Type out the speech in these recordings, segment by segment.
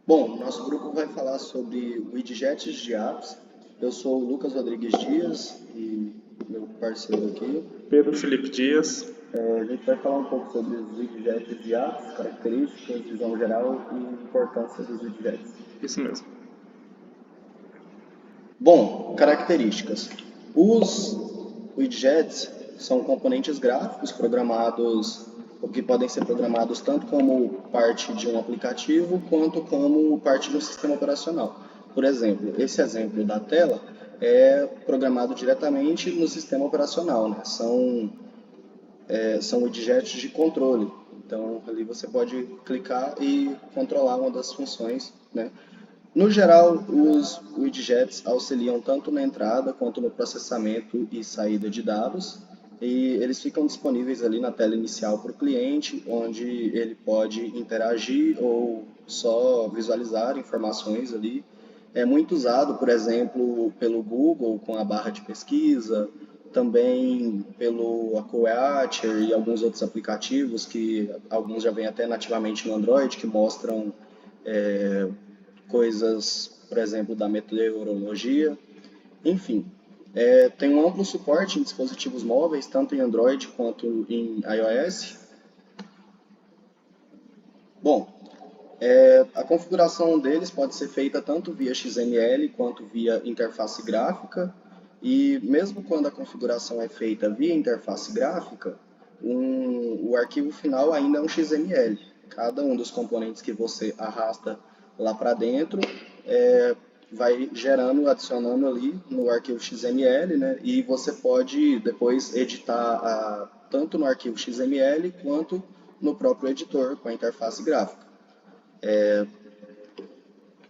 Bom, nosso grupo vai falar sobre widgets de apps. Eu sou o Lucas Rodrigues Dias e meu parceiro aqui. Pedro Felipe Dias. A gente vai falar um pouco sobre os widgets de apps, características, visão geral e importância dos widgets. Isso mesmo. Bom, características. Os widgets são componentes gráficos programados, que podem ser programados tanto como parte de um aplicativo quanto como parte de um sistema operacional. Por exemplo, esse exemplo da tela é programado diretamente no sistema operacional, né? São widgets de controle. Então, ali você pode clicar e controlar uma das funções, né? No geral, os widgets auxiliam tanto na entrada quanto no processamento e saída de dados, e eles ficam disponíveis ali na tela inicial para o cliente, onde ele pode interagir ou só visualizar informações ali. É muito usado, por exemplo, pelo Google com a barra de pesquisa, também pelo Aquatear e alguns outros aplicativos que alguns já vêm até nativamente no Android, que mostram coisas, por exemplo, da meteorologia. Enfim, tem um amplo suporte em dispositivos móveis, tanto em Android quanto em iOS. Bom, a configuração deles pode ser feita tanto via XML quanto via interface gráfica. E mesmo quando a configuração é feita via interface gráfica, o arquivo final ainda é um XML. Cada um dos componentes que você arrasta lá para dentro vai gerando, adicionando ali no arquivo XML, né? E você pode depois editar tanto no arquivo XML quanto no próprio editor com a interface gráfica.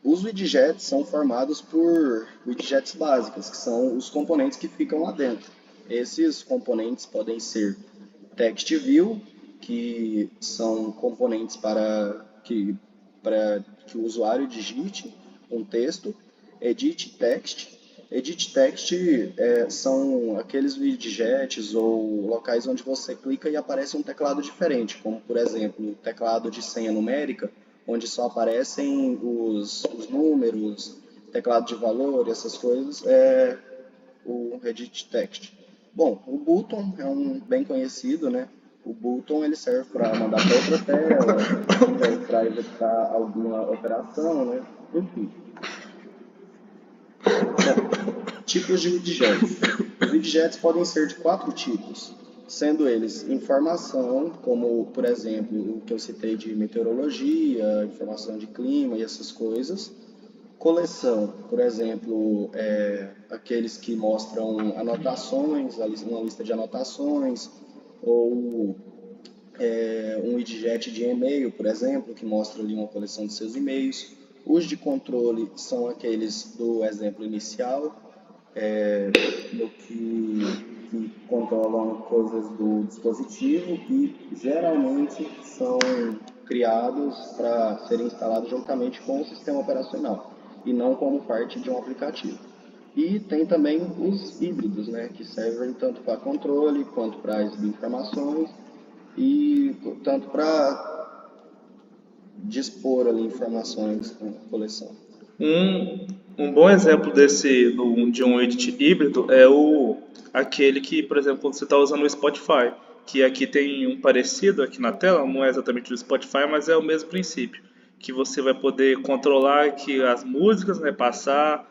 Os widgets são formados por widgets básicos, que são os componentes que ficam lá dentro. Esses componentes podem ser text view, que são componentes para que o usuário digite um texto, edit text. Edit text são aqueles widgets ou locais onde você clica e aparece um teclado diferente, como por exemplo o teclado de senha numérica, onde só aparecem os números, teclado de valor, essas coisas, é o edit text. Bom, o button é um bem conhecido, né? O button ele serve para mandar para outra tela, serve para executar alguma operação, né? Enfim. Bom, tipos de widgets. Os widgets podem ser de quatro tipos, sendo eles informação, como por exemplo o que eu citei de meteorologia, informação de clima e essas coisas. Coleção, por exemplo, aqueles que mostram anotações, uma lista de anotações, ou um widget de e-mail, por exemplo, que mostra ali uma coleção de seus e-mails. Os de controle são aqueles do exemplo inicial, no que controlam coisas do dispositivo e geralmente são criados para serem instalados juntamente com o sistema operacional e não como parte de um aplicativo. E tem também os híbridos, né, que servem tanto para controle quanto para exibir informações e tanto para dispor ali informações na coleção. Um, um bom exemplo de um edit híbrido é aquele que, por exemplo, quando você está usando o Spotify, que aqui tem um parecido aqui na tela, não é exatamente do Spotify, mas é o mesmo princípio, que você vai poder controlar que as músicas, né, passar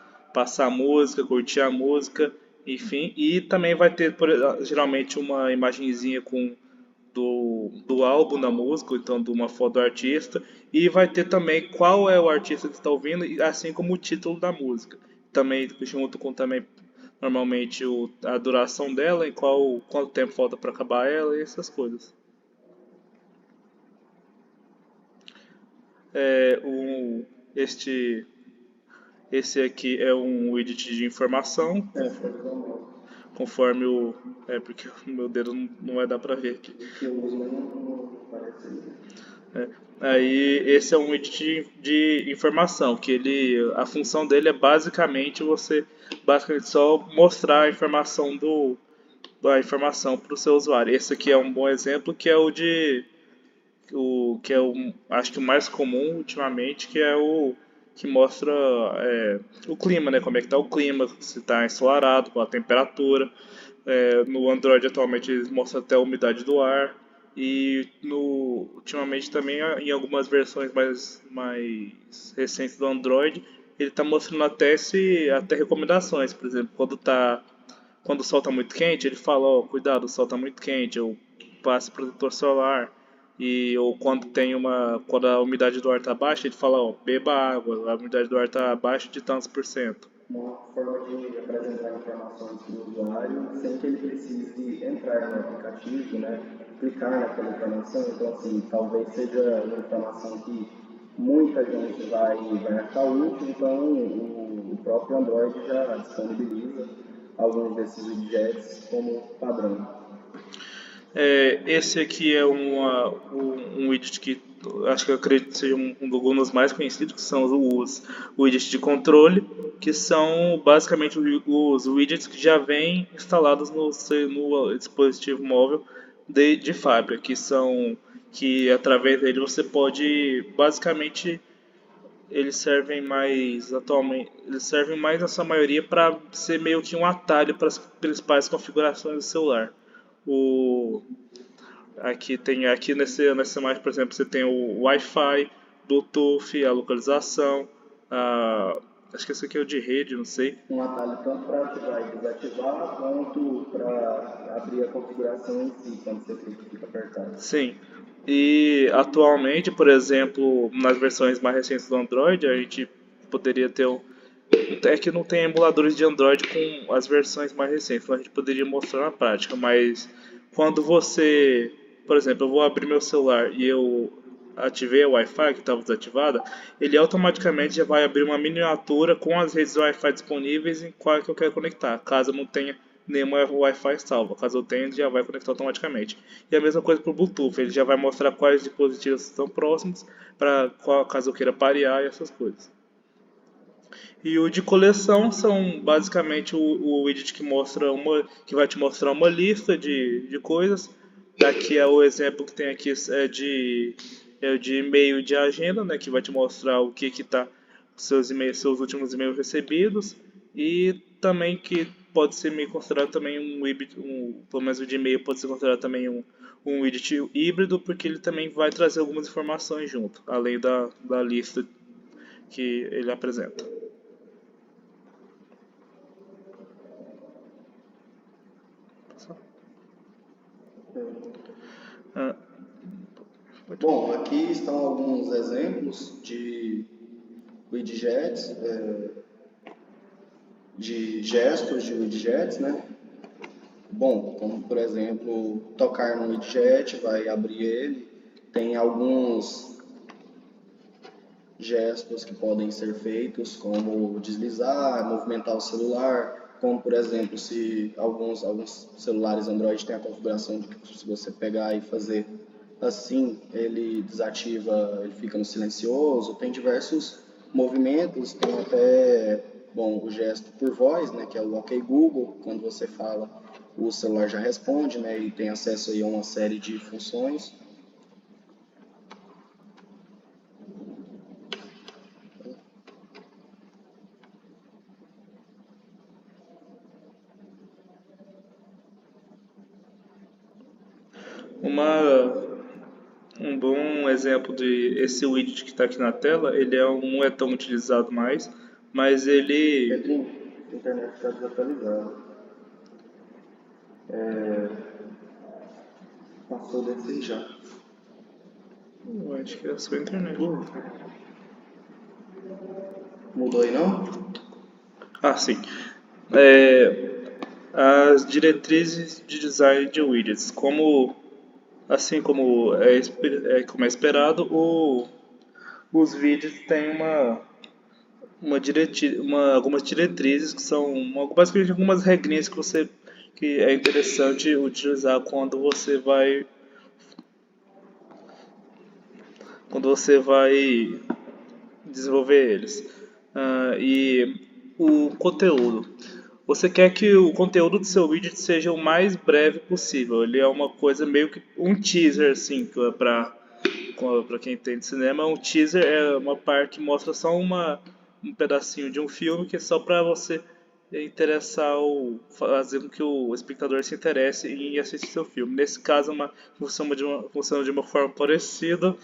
a música, curtir a música, enfim, e também vai ter geralmente uma imagenzinha do álbum da música, ou então de uma foto do artista, e vai ter também qual é o artista que está ouvindo, assim como o título da música. Também junto com também normalmente a duração dela, e quanto tempo falta para acabar ela e essas coisas. É, um, este esse aqui é um widget de informação, conforme o porque o meu dedo não vai dar para ver aqui. Que eu uso não parece. É. Aí esse é um edit de informação, que a função dele é basicamente só mostrar a informação da informação para o seu usuário. Esse aqui é um bom exemplo, que é o de o que é acho que o mais comum ultimamente, que é o que mostra o clima, né? Como é que tá o clima, se está ensolarado, qual a temperatura. No Android atualmente eles mostram até a umidade do ar. E ultimamente também em algumas versões mais recentes do Android, ele está mostrando até recomendações. Por exemplo, quando o sol está muito quente, ele fala, ó, cuidado, o sol está muito quente, ou passe protetor solar. Ou quando a umidade do ar está baixa, ele fala, ó, beba água, a umidade do ar está abaixo de tantos por cento. Uma forma de apresentar informações para o usuário sem que ele precise entrar no aplicativo, né, clicar naquela informação. Então, assim, talvez seja uma informação que muita gente vai achar útil, então o próprio Android já disponibiliza alguns desses widgets como padrão. Esse aqui é um widget que acho que eu acredito que seja um dos mais conhecidos, que são os widgets de controle, que são basicamente os widgets que já vêm instalados no dispositivo móvel de fábrica, que através dele você pode basicamente eles servem mais na sua maioria para ser meio que um atalho para as principais configurações do celular. O, nessa imagem, por exemplo, você tem o Wi-Fi, Bluetooth, a localização, acho que esse aqui é o de rede, não sei. Um atalho tanto para ativar e desativar, quanto para abrir a configuração em si, quando você fica apertado. Sim. E atualmente, por exemplo, nas versões mais recentes do Android, a gente poderia ter é que não tem emuladores de Android com as versões mais recentes, então a gente poderia mostrar na prática, mas quando por exemplo, eu vou abrir meu celular e eu ativei a Wi-Fi que estava desativada, ele automaticamente já vai abrir uma miniatura com as redes Wi-Fi disponíveis em qual que eu quero conectar, caso eu não tenha nenhuma Wi-Fi salva. Caso eu tenha, ele já vai conectar automaticamente. E a mesma coisa para o Bluetooth, ele já vai mostrar quais dispositivos estão próximos, caso eu queira parear e essas coisas. E o de coleção são basicamente o widget que vai te mostrar uma lista de coisas. Aqui é o exemplo que tem aqui é o de e-mail de agenda, né, que vai te mostrar o que está seus últimos e-mails recebidos, e também que pode ser meio considerado também pelo menos o de e-mail pode ser considerado também um widget híbrido, porque ele também vai trazer algumas informações junto, além da lista que ele apresenta. Ah, Bom, aqui estão alguns exemplos de widgets, de gestos de widgets, né? Bom, como por exemplo, tocar no widget vai abrir ele. Tem alguns gestos que podem ser feitos, como deslizar, movimentar o celular, como por exemplo, se alguns celulares Android têm a configuração de que se você pegar e fazer assim, ele desativa, ele fica no silencioso, tem diversos movimentos, tem até, bom, o gesto por voz, né, que é o OK Google, quando você fala, o celular já responde, né, e tem acesso aí a uma série de funções. Um bom exemplo de esse widget que está aqui na tela, não é tão utilizado mais, mas ele Pedrinho, a internet está desatualizada. Passou desse já. eu acho que é a sua internet. Mudou aí não? Ah, sim. É, as diretrizes de design de widgets, assim como é esperado, os widgets têm algumas diretrizes que são basicamente algumas regrinhas que é interessante utilizar quando você vai desenvolver eles. E o conteúdo. Você quer que o conteúdo do seu widget seja o mais breve possível. Ele é uma coisa meio que um teaser assim para para quem tem de cinema, um teaser é uma parte que mostra só um pedacinho de um filme que é só para você interessar ou fazer com que o espectador se interesse em assistir seu filme. Nesse caso, funciona de uma forma parecida.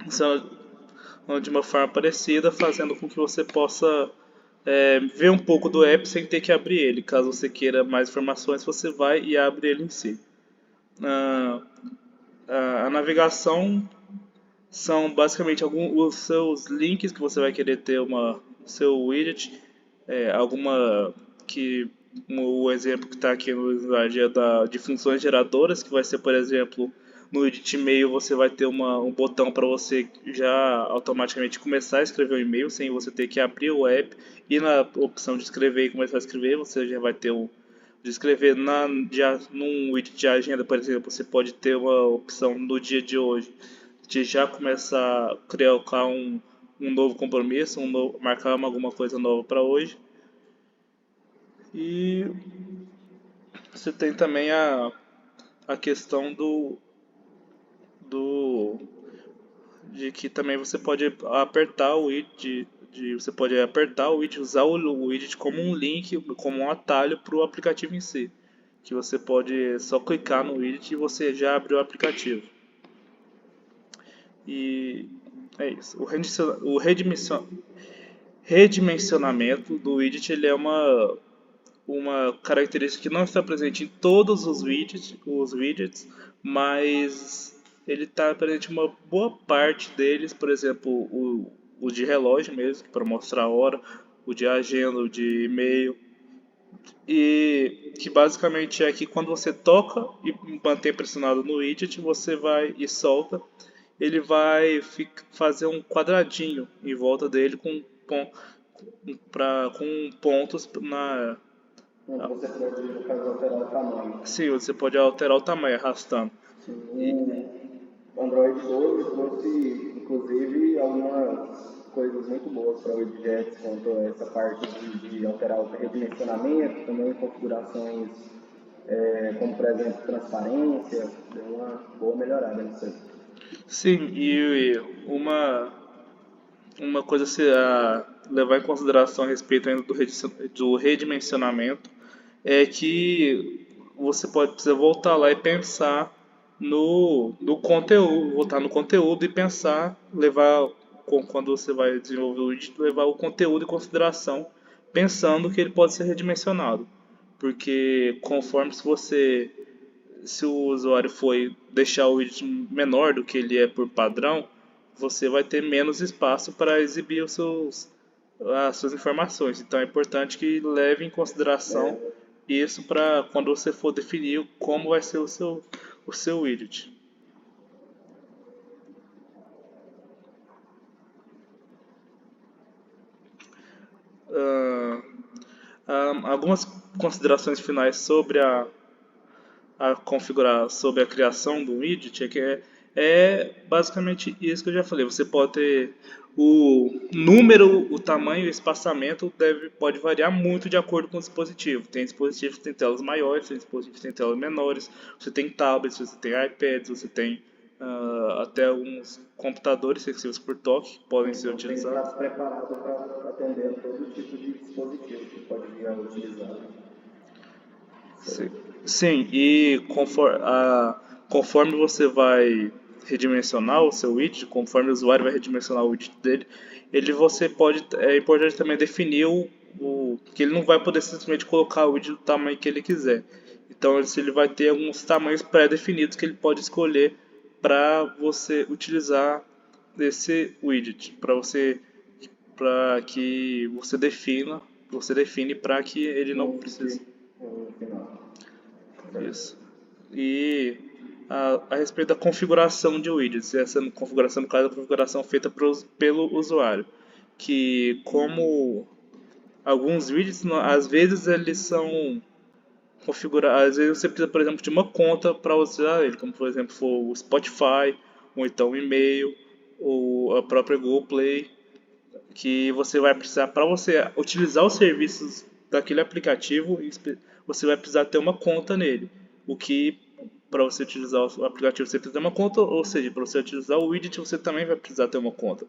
Funciona de uma forma parecida, fazendo com que você possa ver um pouco do app sem ter que abrir ele. Caso você queira mais informações, você vai e abre ele em si. Ah, a navegação são basicamente alguns os seus links que você vai querer ter no seu widget, alguma que o exemplo que está aqui no slide é de funções geradoras, que vai ser, por exemplo, no edit e-mail você vai ter um botão para você já automaticamente começar a escrever um e-mail sem você ter que abrir o app, e na opção de escrever e começar a escrever você já vai ter de escrever num widget de agenda, por exemplo, você pode ter uma opção no dia de hoje de já começar a criar um novo compromisso, marcar alguma coisa nova para hoje. E você tem também a questão do de que também você pode apertar o widget, você pode apertar o widget, usar o widget como um link, como um atalho para o aplicativo em si, que você pode só clicar no widget e você já abre o aplicativo. E é isso. Redimensionamento do widget ele é uma característica que não está presente em todos os widgets, mas ele está presente em uma boa parte deles, por exemplo, o de relógio mesmo, para mostrar a hora, o de agenda, o de e-mail, e que basicamente é que quando você toca e mantém pressionado no widget, você vai e solta, ele vai fazer um quadradinho em volta dele com pontos Você pode, no caso, alterar o tamanho. Sim, você pode alterar o tamanho arrastando. Sim, o Android 12 trouxe, inclusive, algumas coisas muito boas para o widgets, quanto a essa parte de alterar o redimensionamento, também configurações, como, por exemplo, transparência, deu uma boa melhorada nisso aí. Sim, e uma coisa a levar em consideração a respeito ainda do redimensionamento é que você pode precisar voltar lá e pensar no conteúdo, voltar no conteúdo e pensar, quando você vai desenvolver o widget, levar o conteúdo em consideração, pensando que ele pode ser redimensionado. Porque conforme se o usuário for deixar o widget menor do que ele é por padrão, você vai ter menos espaço para exibir as suas informações. Então é importante que leve em consideração isso para quando você for definir como vai ser o seu widget. Ah, algumas considerações finais sobre a configurar sobre a criação do widget é basicamente isso que eu já falei. Você pode ter o número, o tamanho e o espaçamento pode variar muito de acordo com o dispositivo. Tem dispositivos que têm telas maiores, tem dispositivos que têm telas menores. Você tem tablets, você tem iPads, você tem até alguns computadores sensíveis por toque que podem ser Então, tem que utilizados. estar preparado para atender todo tipo de dispositivo que pode vir a utilizar. Sim, sim, e conforme você vai redimensionar o seu widget, conforme o usuário vai redimensionar o widget dele, é importante também definir que ele não vai poder simplesmente colocar o widget do tamanho que ele quiser. Então ele vai ter alguns tamanhos pré-definidos que ele pode escolher para você utilizar esse widget, para que você define para que ele não precise. No final. Isso. E a respeito da configuração de widgets, essa configuração, no caso, é a configuração feita pelo usuário. Que como alguns widgets, às vezes eles são configurados, às vezes você precisa, por exemplo, de uma conta para usar ele, como por exemplo for o Spotify, ou então o e-mail, ou a própria Google Play, que você vai precisar para você utilizar os serviços daquele aplicativo, você vai precisar ter uma conta nele. O que, para você utilizar o aplicativo, você precisa ter uma conta, ou seja, para você utilizar o widget, você também vai precisar ter uma conta.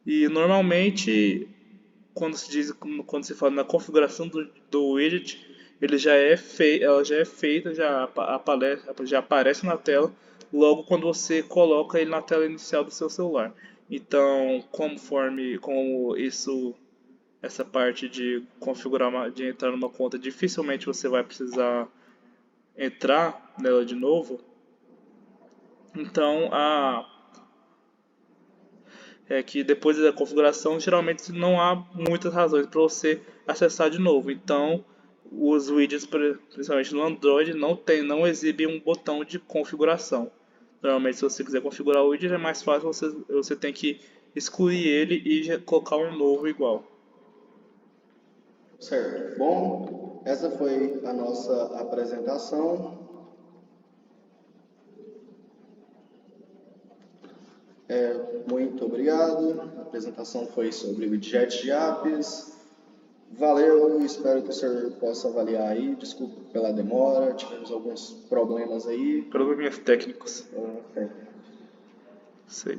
E normalmente, quando se fala na configuração do widget, ela já é feita, já aparece na tela logo quando você coloca ele na tela inicial do seu celular. Então, como essa parte de de entrar numa conta, dificilmente você vai precisar entrar nela de novo. Então, é que depois da configuração, geralmente não há muitas razões para você acessar de novo. Então, os widgets, principalmente no Android, não exibem um botão de configuração. Normalmente, se você quiser configurar o widget, é mais fácil, você tem que excluir ele e colocar um novo igual. Certo. Bom, essa foi a nossa apresentação. Muito obrigado. A apresentação foi sobre widgets de apps. Valeu, espero que o senhor possa avaliar aí. Desculpa pela demora, tivemos alguns problemas aí. Problemas técnicos. É, Sei.